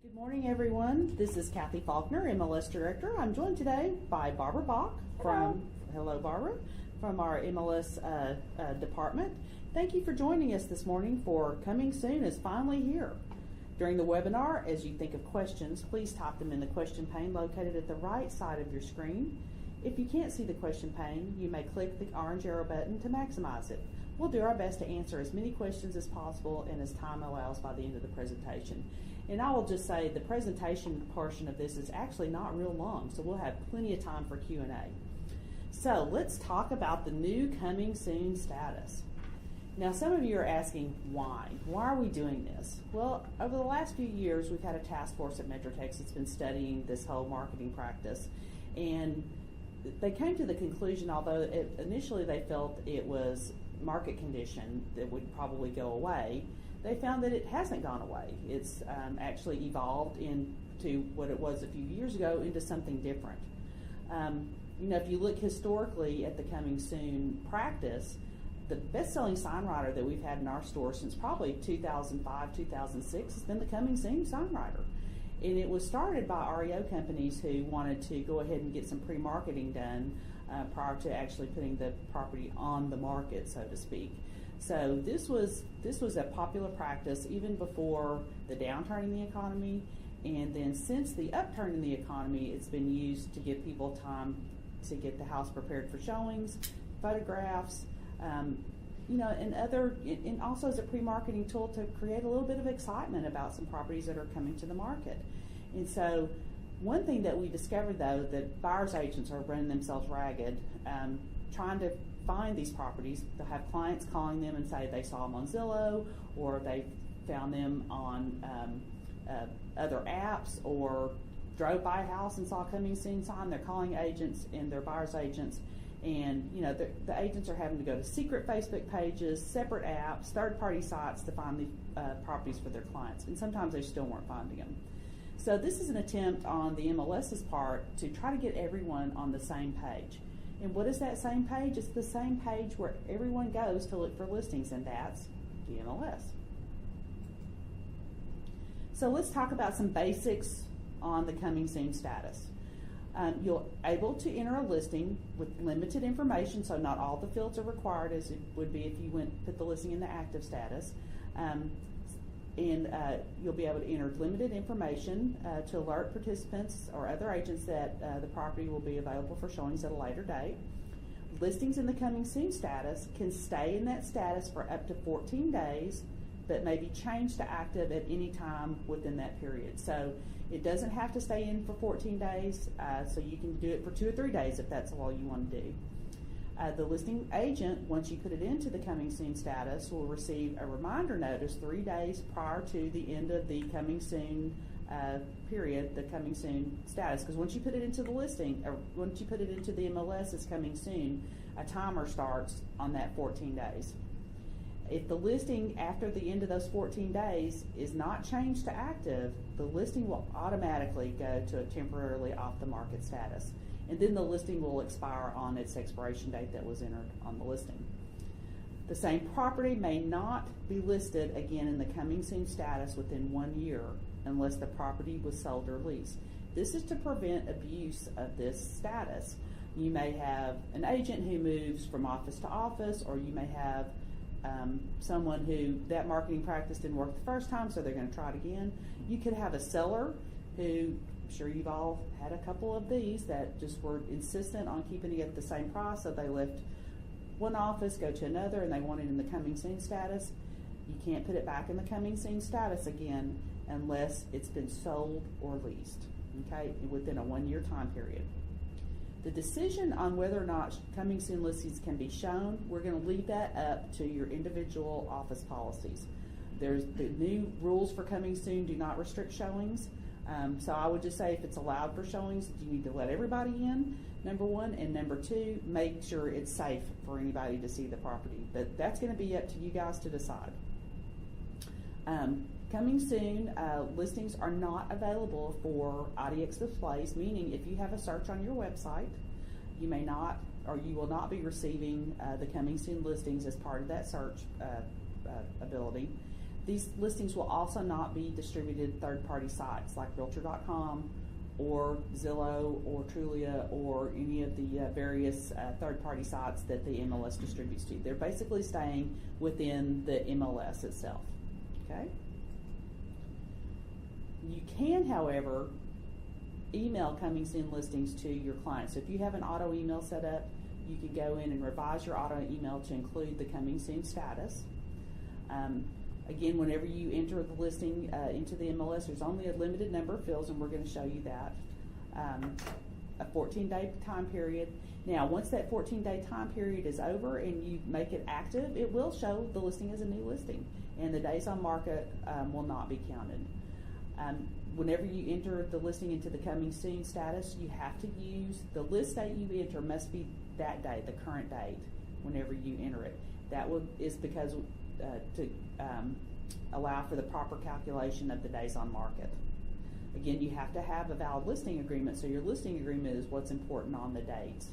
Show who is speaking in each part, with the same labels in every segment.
Speaker 1: Good morning, everyone. This is Cathy Faulkner, MLS Director. I'm joined today by Barbara Bach Hello, Barbara, from our MLS department. Thank you for joining us this morning for Coming Soon is Finally Here. During the webinar, as you think of questions, please type them in the question pane located at the right side of your screen. If you can't see the question pane, you may click the orange arrow button to maximize it. We'll do our best to answer as many questions as possible and as time allows by the end of the presentation. And I will just say the presentation portion of this is actually not real long, so we'll have plenty of time for Q&A. So let's talk about the new Coming Soon status. Now, some of you are asking why? Why are we doing this? Well, over the last few years, we've had a task force at MetroTex that's been studying this whole marketing practice, and they came to the conclusion, although initially they felt it was market condition that would probably go away, they found that it hasn't gone away. It's actually evolved into what it was a few years ago into something different. If you look historically at the Coming Soon practice, the best-selling sign writer that we've had in our store since probably 2005, 2006 has been the Coming Soon sign writer. And it was started by REO companies who wanted to go ahead and get some pre-marketing done prior to actually putting the property on the market, so to speak. So this was a popular practice even before the downturn in the economy, and then since the upturn in the economy, it's been used to give people time to get the house prepared for showings, photographs, and also as a pre-marketing tool to create a little bit of excitement about some properties that are coming to the market. And so one thing that we discovered, though, that buyers agents are running themselves ragged, trying to find these properties. They'll have clients calling them and say they saw them on Zillow, or they found them on other apps, or drove by a house and saw a Coming Soon sign. They're calling agents and their buyers agents, and the agents are having to go to secret Facebook pages, separate apps, third-party sites to find the properties for their clients, and sometimes they still weren't finding them. So this is an attempt on the MLS's part to try to get everyone on the same page. And what is that same page? It's the same page where everyone goes to look for listings, and that's the MLS. So let's talk about some basics on the Coming Soon status. You're able to enter a listing with limited information, so not all the fields are required as it would be if you put the listing in the active status. You'll be able to enter limited information to alert participants or other agents that the property will be available for showings at a later date. Listings in the Coming Soon status can stay in that status for up to 14 days, but may be changed to active at any time within that period. So it doesn't have to stay in for 14 days, so you can do it for 2 or 3 days if that's all you want to do. The listing agent, once you put it into the Coming Soon status, will receive a reminder notice 3 days prior to the end of the Coming Soon period, the Coming Soon status. Because once you put it into the listing, or once you put it into the MLS as Coming Soon, a timer starts on that 14 days. If the listing after the end of those 14 days is not changed to active, the listing will automatically go to a temporarily off the market status. And then the listing will expire on its expiration date that was entered on the listing. The same property may not be listed again in the Coming Soon status within 1 year unless the property was sold or leased. This is to prevent abuse of this status. You may have an agent who moves from office to office, or you may have someone who that marketing practice didn't work the first time, so they're going to try it again. You could have a seller who, I'm sure you've all had a couple of these, that just were insistent on keeping it at the same price, so they left one office, go to another, and they want it in the Coming Soon status. You can't put it back in the Coming Soon status again unless it's been sold or leased, okay, within a 1 year time period. The decision on whether or not Coming Soon listings can be shown, we're going to leave that up to your individual office policies. There's the new rules for Coming Soon do not restrict showings. So I would just say if it's allowed for showings, you need to let everybody in, number one, and number two, make sure it's safe for anybody to see the property. But that's going to be up to you guys to decide. Coming Soon listings are not available for IDX displays, meaning if you have a search on your website, you may not, or you will not be receiving the Coming Soon listings as part of that search ability. These listings will also not be distributed third-party sites like Realtor.com or Zillow or Trulia or any of the various third-party sites that the MLS distributes to. They're basically staying within the MLS itself. Okay? You can, however, email coming soon listings to your clients. So if you have an auto email set up, you can go in and revise your auto email to include the coming soon status. Again, whenever you enter the listing into the MLS, there's only a limited number of fields, and we're going to show you that. A 14-day time period. Now, once that 14-day time period is over and you make it active, it will show the listing as a new listing, and the days on market will not be counted. Whenever you enter the listing into the coming soon status, you have to use the list date you enter must be that day, the current date, whenever you enter it. That is because to allow for the proper calculation of the days on market. Again, you have to have a valid listing agreement, so your listing agreement is what's important on the dates.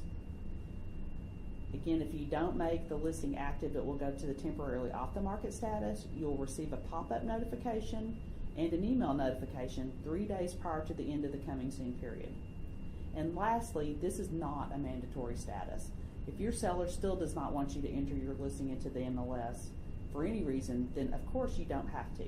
Speaker 1: Again, if you don't make the listing active, it will go to the temporarily off the market status. You'll receive a pop-up notification and an email notification 3 days prior to the end of the coming soon period. And lastly, this is not a mandatory status. If your seller still does not want you to enter your listing into the MLS for any reason, then of course you don't have to.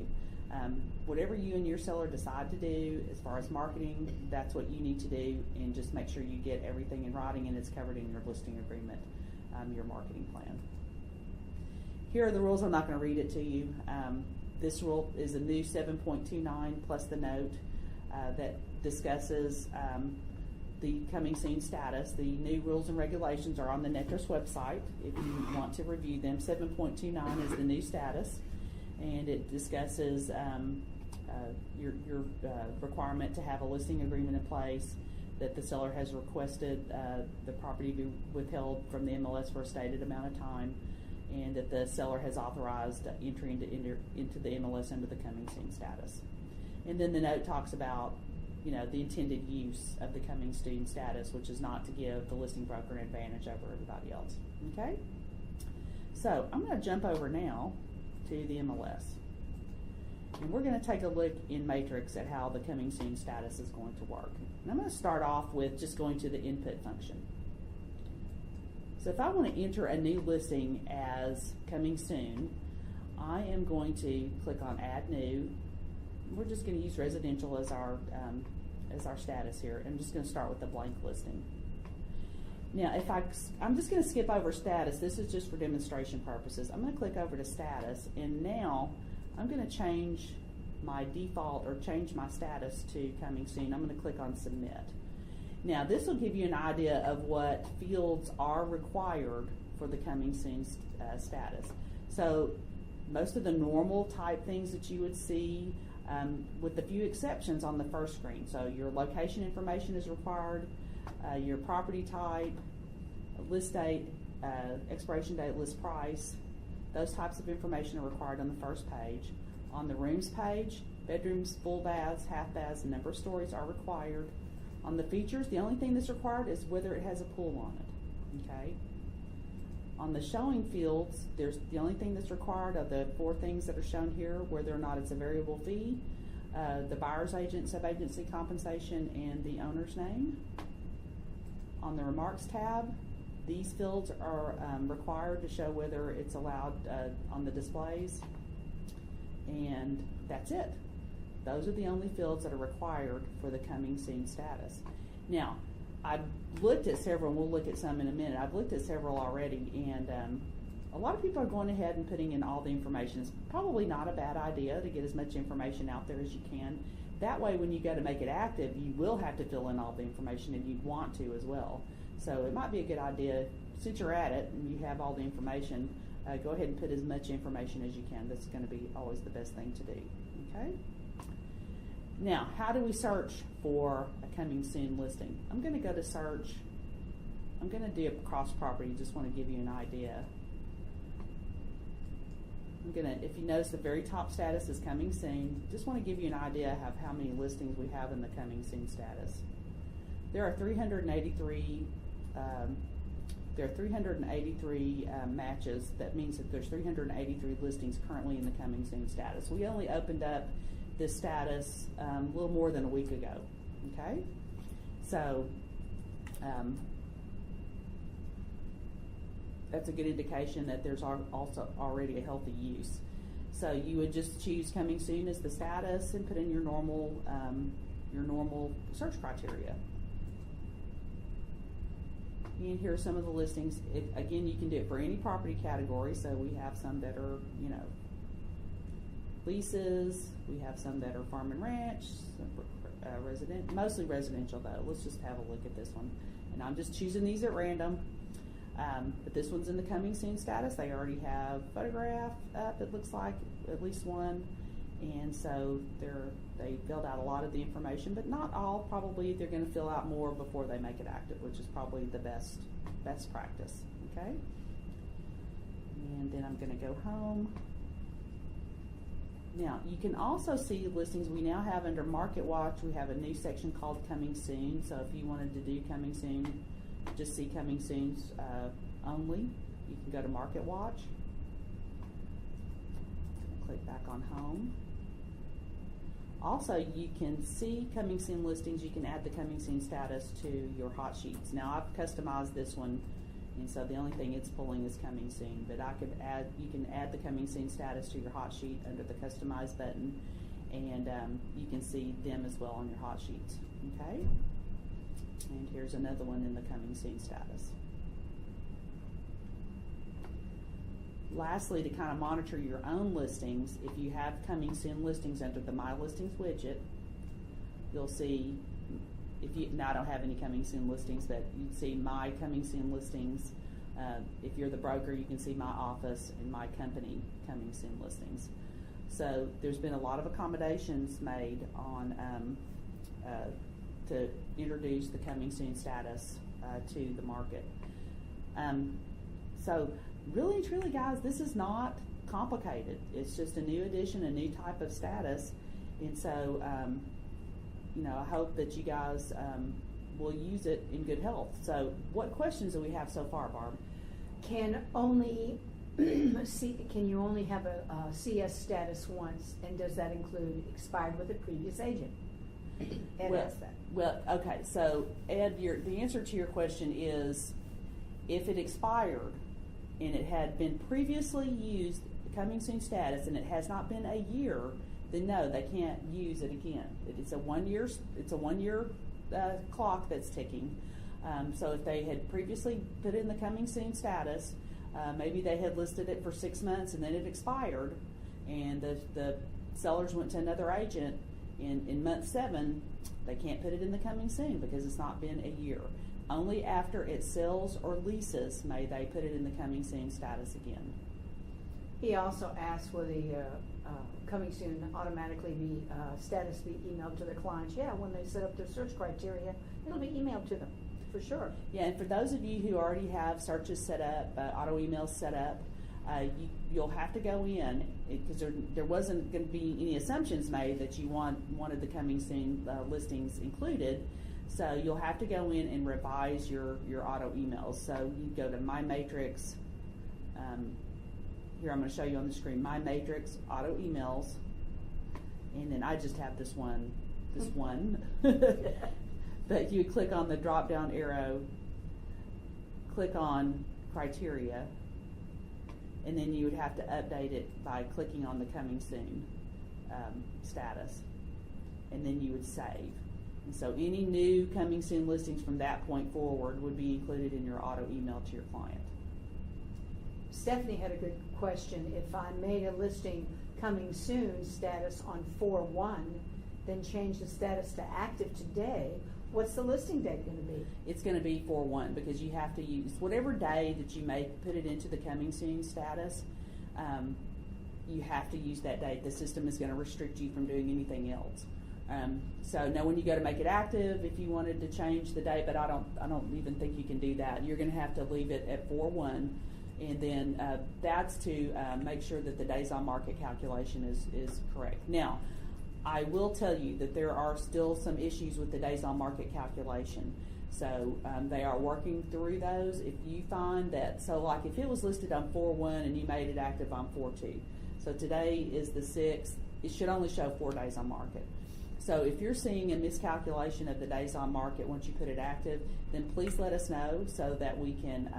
Speaker 1: Whatever you and your seller decide to do as far as marketing, that's what you need to do, and just make sure you get everything in writing and it's covered in your listing agreement, your marketing plan. Here are the rules. I'm not going to read it to you. This rule is a new 7.29 plus the note that discusses the coming soon status. The new rules and regulations are on the Netros website if you want to review them. 7.29 is the new status, and it discusses your requirement to have a listing agreement in place, that the seller has requested the property be withheld from the MLS for a stated amount of time, and that the seller has authorized entry into the MLS under the coming soon status. And then the note talks about, you know, the intended use of the coming soon status, which is not to give the listing broker an advantage over everybody else. Okay? So I'm going to jump over now to the MLS. And we're going to take a look in Matrix at how the coming soon status is going to work. And I'm going to start off with just going to the input function. So if I want to enter a new listing as coming soon, I am going to click on Add New. We're just going to use residential as our status here. I'm just going to start with the blank listing. Now, I'm just going to skip over status. This is just for demonstration purposes. I'm going to click over to status, and now I'm going to change my default or change my status to coming soon. I'm going to click on Submit. Now, this will give you an idea of what fields are required for the coming soon status. So most of the normal type things that you would see, with a few exceptions on the first screen. So your location information is required, your property type, list date, expiration date, list price. Those types of information are required on the first page. On the rooms page, bedrooms, full baths, half baths, and number of stories are required. On the features, the only thing that's required is whether it has a pool on it. Okay. On the showing fields, there's the only thing that's required of the 4 things that are shown here, whether or not it's a variable fee, the buyer's agent, sub-agency compensation, and the owner's name. On the remarks tab, these fields are required to show whether it's allowed on the displays, and that's it. Those are the only fields that are required for the coming soon status. Now, I've looked at several, and we'll look at some in a minute. I've looked at several already, and a lot of people are going ahead and putting in all the information. It's probably not a bad idea to get as much information out there as you can. That way, when you go to make it active, you will have to fill in all the information, and you'd want to as well. So it might be a good idea, since you're at it and you have all the information, go ahead and put as much information as you can. That's going to be always the best thing to do. Okay? Now, how do we search for a coming soon listing? I'm going to go to search. I'm going to do a cross property, just want to give you an idea. If you notice the very top status is coming soon, just want to give you an idea of how many listings we have in the coming soon status. There are 383 there are 383 matches. That means that there's 383 listings currently in the coming soon status. We only opened up this status a little more than a week ago. Okay, so that's a good indication that there's also already a healthy use. So you would just choose coming soon as the status and put in your normal search criteria. And here are some of the listings. Again, you can do it for any property category. So we have some that are, leases. We have some that are farm and ranch, mostly residential though. Let's just have a look at this one. And I'm just choosing these at random. But this one's in the coming soon status. They already have photograph up, it looks like, at least one. And so they filled out a lot of the information, but not all. Probably they're going to fill out more before they make it active, which is probably the best practice. Okay. And then I'm going to go home. Now you can also see listings we now have under Market Watch. We have a new section called Coming Soon. So if you wanted to do Coming Soon, just see Coming Soon's only, you can go to Market Watch. Click back on Home. Also, you can see Coming Soon listings. You can add the Coming Soon status to your hot sheets. Now, I've customized this one, and so the only thing it's pulling is Coming Soon. But you can add the Coming Soon status to your hot sheet under the Customize button, and you can see them as well on your hot sheets. Okay. And here's another one in the Coming Soon status. Lastly, to kind of monitor your own listings, if you have Coming Soon listings under the My Listings widget, you'll see, now I don't have any Coming Soon listings, but you'd see My Coming Soon listings. If you're the broker, you can see My Office and My Company Coming Soon listings. So there's been a lot of accommodations made on to introduce the Coming Soon status to the market. So really and truly, guys, this is not complicated. It's just a new addition, a new type of status. And so, I hope that you guys will use it in good health. So what questions do we have so far, Barb?
Speaker 2: Can you only have a CS status once, and does that include expired with a previous agent? Ed asked that.
Speaker 1: Well, okay, so Ed, the answer to your question is, if it expired and it had been previously used, Coming Soon status, and it has not been a year, then no, they can't use it again. It's a 1 year. It's a 1 year clock that's ticking. So if they had previously put in the Coming Soon status, maybe they had listed it for 6 months and then it expired, and the sellers went to another agent. In month 7, they can't put it in the Coming Soon because it's not been a year. Only after it sells or leases may they put it in the Coming Soon status again.
Speaker 2: He also asked, will the Coming Soon automatically be status be emailed to the clients? Yeah, when they set up their search criteria, it'll be emailed to them for sure.
Speaker 1: Yeah, and for those of you who already have searches set up, auto emails set up, you'll have to go in, because there wasn't going to be any assumptions made that you wanted the Coming Soon listings included. So you'll have to go in and revise your auto emails. So you go to My Matrix. Here I'm going to show you on the screen, My Matrix auto emails, and then I just have this one. But you would click on the drop down arrow, click on criteria, and then you would have to update it by clicking on the Coming Soon status, and then you would save. And so any new Coming Soon listings from that point forward would be included in your auto email to your client.
Speaker 2: Stephanie had a good question. If I made a listing Coming Soon status on 4/1, then change the status to active today, what's the listing date going to be?
Speaker 1: It's going to be 4/1, because you have to use whatever day that you may put it into the Coming Soon status. You have to use that date. The system is going to restrict you from doing anything else. So now when you go to make it active, if you wanted to change the date, but I don't even think you can do that. You're going to have to leave it at 4/1, and then that's to make sure that the days on market calculation is correct. Now, I will tell you that there are still some issues with the days on market calculation. So they are working through those. If you find that, so like if it was listed on 4/1 and you made it active on 4/2, so today is the 6th, it should only show 4 days on market. So if you're seeing a miscalculation of the days on market once you put it active, then please let us know so that we can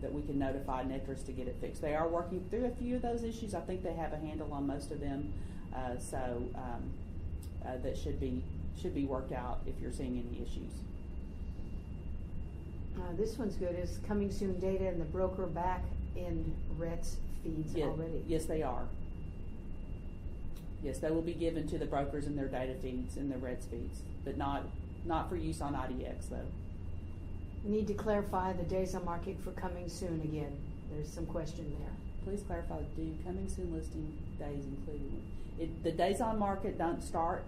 Speaker 1: notify Netris to get it fixed. They are working through a few of those issues. I think they have a handle on most of them, that should be worked out if you're seeing any issues.
Speaker 2: This one's good. Is coming soon data and the broker back in RETS feeds already?
Speaker 1: Yes, they are. Yes, they will be given to the brokers in their data feeds and the RETS feeds, but not for use on IDX though.
Speaker 2: Need to clarify the days on market for coming soon again. There's some question there.
Speaker 1: Please clarify, do coming soon listing days including the days on market don't start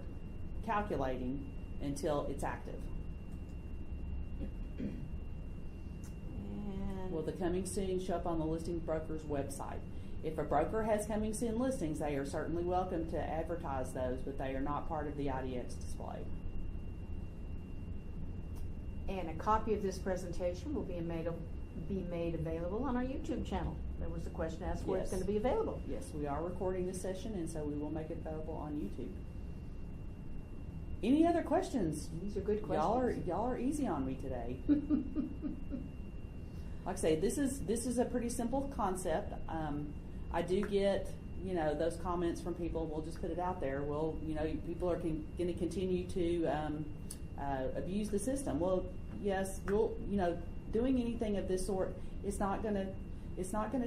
Speaker 1: calculating until it's active.
Speaker 2: And
Speaker 1: Will the coming soon show up on the listing broker's website? If a broker has coming soon listings, they are certainly welcome to advertise those, but they are not part of the IDX display.
Speaker 2: And a copy of this presentation will be made available on our YouTube channel. There was a question asked where it's going to be available.
Speaker 1: Yes, we are recording this session, and so we will make it available on YouTube. Any other questions?
Speaker 2: These are good questions.
Speaker 1: Y'all are easy on me today. Like I say, this is a pretty simple concept. I do get those comments from people. We'll just put it out there. Well, people are going to continue to abuse the system. Well, yes, doing anything of this sort, it's not going to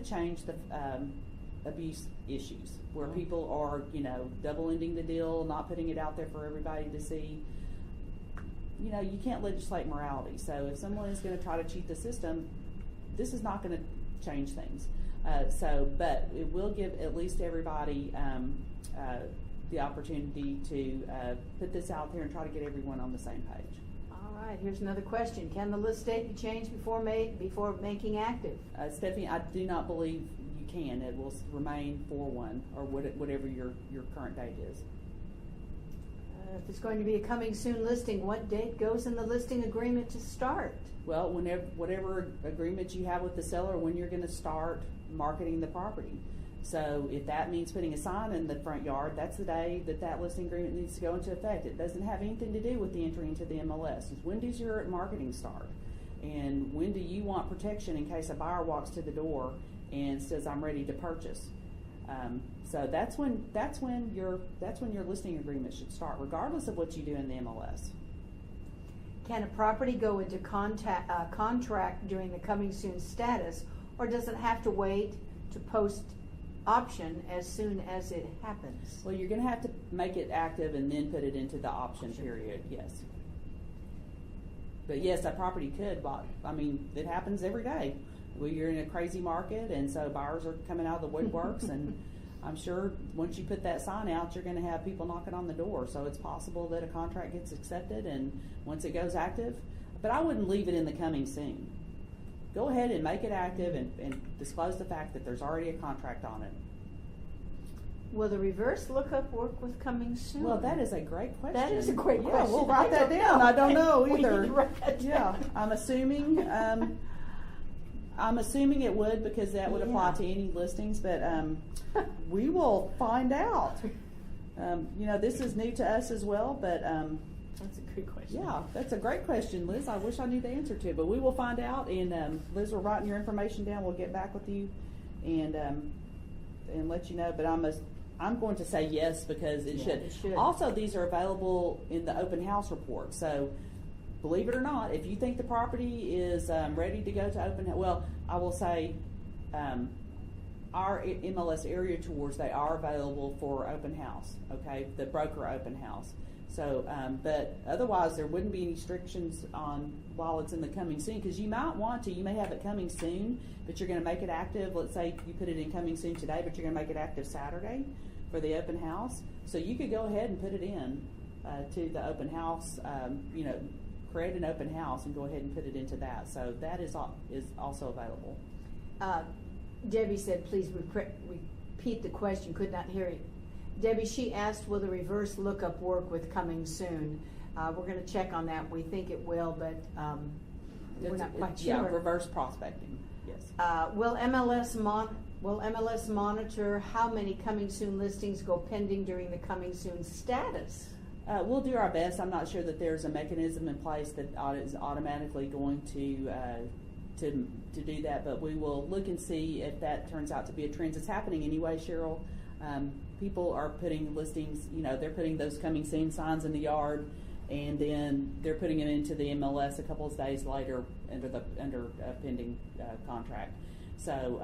Speaker 1: change the abuse issues where people are double-ending the deal, not putting it out there for everybody to see. You can't legislate morality. So if someone is going to try to cheat the system, this is not going to change things. But it will give at least everybody the opportunity to put this out there and try to get everyone on the same page.
Speaker 2: All right, here's another question. Can the list date be changed before making active?
Speaker 1: Stephanie, I do not believe you can. It will remain 4/1 or whatever your current date is.
Speaker 2: If it's going to be a coming soon listing, what date goes in the listing agreement to start?
Speaker 1: Well, whatever agreement you have with the seller when you're going to start marketing the property. So if that means putting a sign in the front yard, that's the day that listing agreement needs to go into effect. It doesn't have anything to do with the entry into the MLS. It's when does your marketing start? And when do you want protection in case a buyer walks to the door and says, I'm ready to purchase? So that's when your listing agreement should start, regardless of what you do in the MLS.
Speaker 2: Can a property go into contract during the coming soon status, or does it have to wait to post option as soon as it happens?
Speaker 1: Well, you're going to have to make it active and then put it into the option period, yes. But yes, a property could, it happens every day. You're in a crazy market, and so buyers are coming out of the woodworks, and I'm sure once you put that sign out, you're going to have people knocking on the door. So it's possible that a contract gets accepted, and once it goes active, but I wouldn't leave it in the coming soon. Go ahead and make it active and disclose the fact that there's already a contract on it.
Speaker 2: Will the reverse lookup work with coming soon?
Speaker 1: Well, that is a great question.
Speaker 2: That is a great question.
Speaker 1: Yeah, we'll write that down. I don't know either.
Speaker 2: We need to write that down.
Speaker 1: Yeah, I'm assuming it would, because that would apply to any listings, but we will find out. This is new to us as well, but
Speaker 2: that's a great question.
Speaker 1: yeah, that's a great question, Liz. I wish I knew the answer to it, but we will find out. And Liz, we're writing your information down. We'll get back with you and let you know. But I'm going to say yes, because it should. Also, these are available in the open house report. So, believe it or not, if you think the property is ready to go to open house, well, I will say our MLS area tours, they are available for open house, okay, the broker open house. So, but otherwise there wouldn't be any restrictions on while it's in the coming soon, because you may have it coming soon, but you're going to make it active. Let's say you put it in coming soon today, but you're going to make it active Saturday for the open house. So you could go ahead and put it in to the open house, create an open house and go ahead and put it into that. So that is also available.
Speaker 2: Debbie said, please repeat the question. Could not hear it. Debbie, she asked, will the reverse lookup work with coming soon? We're going to check on that. We think it will, but we're not quite sure.
Speaker 1: Yeah, reverse prospecting, yes.
Speaker 2: Will MLS monitor how many coming soon listings go pending during the coming soon status?
Speaker 1: We'll do our best. I'm not sure that there's a mechanism in place that is automatically going to do that, but we will look and see if that turns out to be a trend. It's happening anyway, Cheryl. People are putting listings, they're putting those coming soon signs in the yard, and then they're putting it into the MLS a couple of days later under a pending contract. So,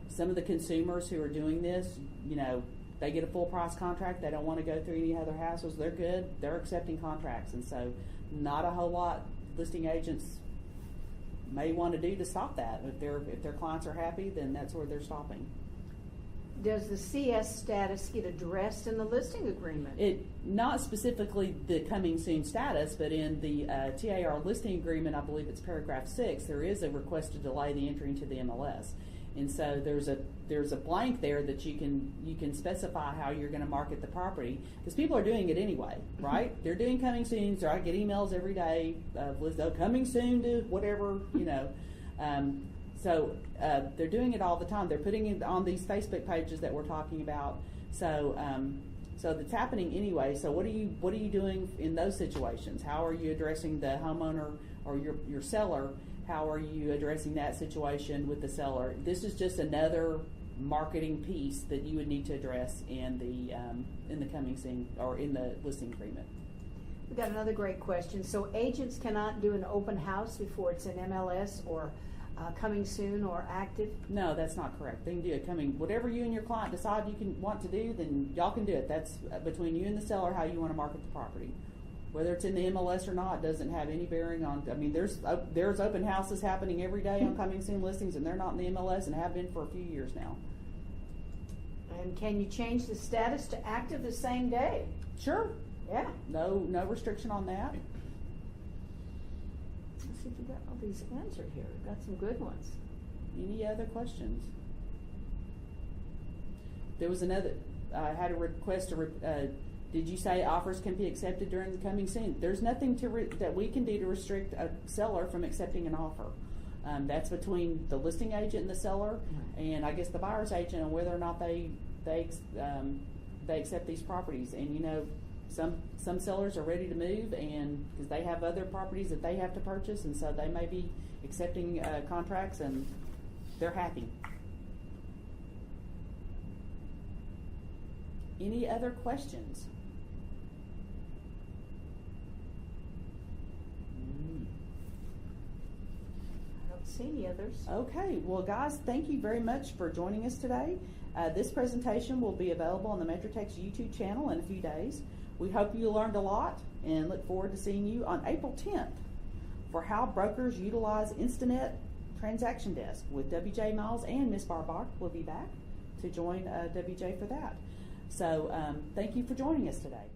Speaker 1: some of the consumers who are doing this, they get a full price contract. They don't want to go through any other hassles. They're good. They're accepting contracts, and so not a whole lot listing agents may want to do to stop that. If their clients are happy, then that's where they're stopping.
Speaker 2: Does the CS status get addressed in the listing agreement?
Speaker 1: Not specifically the coming soon status, but in the TAR listing agreement, I believe it's paragraph 6, there is a request to delay the entry into the MLS. And so there's a blank there that you can specify how you're going to market the property, because people are doing it anyway, right? They're doing coming soon, so I get emails every day of coming soon to whatever, So they're doing it all the time. They're putting it on these Facebook pages that we're talking about. So so that's happening anyway. So what are you doing in those situations? How are you addressing the homeowner or your seller? How are you addressing that situation with the seller? This is just another marketing piece that you would need to address in the coming soon or in the listing agreement.
Speaker 2: We've got another great question. So agents cannot do an open house before it's an MLS or coming soon or active?
Speaker 1: No, that's not correct. They can do it whatever you and your client decide you want to do, then y'all can do it. That's between you and the seller how you want to market the property. Whether it's in the MLS or not doesn't have any bearing on. I mean, there's open houses happening every day on coming soon listings, and they're not in the MLS and have been for a few years now.
Speaker 2: And can you change the status to active the same day?
Speaker 1: Sure.
Speaker 2: Yeah.
Speaker 1: No restriction on that.
Speaker 2: Let's see if we got all these answered here. We've got some good ones.
Speaker 1: Any other questions? There was another. I had a request to. Did you say offers can be accepted during the coming soon? There's nothing that we can do to restrict a seller from accepting an offer. That's between the listing agent and the seller, and I guess the buyer's agent, on whether or not they accept these properties. And some sellers are ready to move, and because they have other properties that they have to purchase, and so they may be accepting contracts, and they're happy. Any other questions?
Speaker 2: I don't see any others.
Speaker 1: Okay, well guys, thank you very much for joining us today. This presentation will be available on the MetroTex YouTube channel in a few days. We hope you learned a lot and look forward to seeing you on April 10th for how brokers utilize Instinet Transaction Desk with WJ Miles, and Miss Bach will be back to join WJ for that. So thank you for joining us today.